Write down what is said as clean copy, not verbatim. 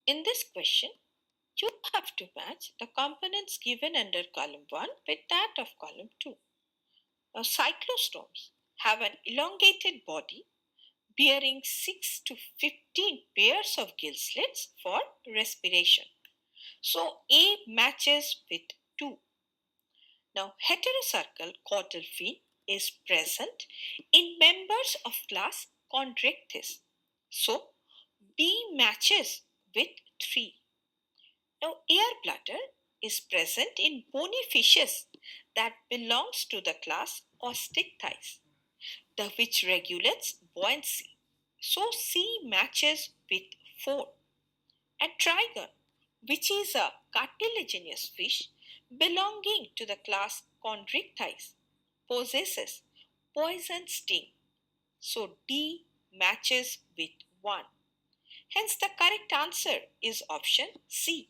In this question, you have to match the components given under column 1 with that of column 2. Now, cyclostomes have an elongated body bearing 6 to 15 pairs of gill slits for respiration. So A matches with 2. Now, heterocercal caudal fin is present in members of class Chondrichthyes. So B matches with 3. Now, air bladder is present in bony fishes that belongs to the class Osteichthyes, the which regulates buoyancy. So C matches with 4. And trigon, which is a cartilaginous fish belonging to the class Chondrichthyes, possesses poison sting. So D matches with 1. Hence the correct answer is option C.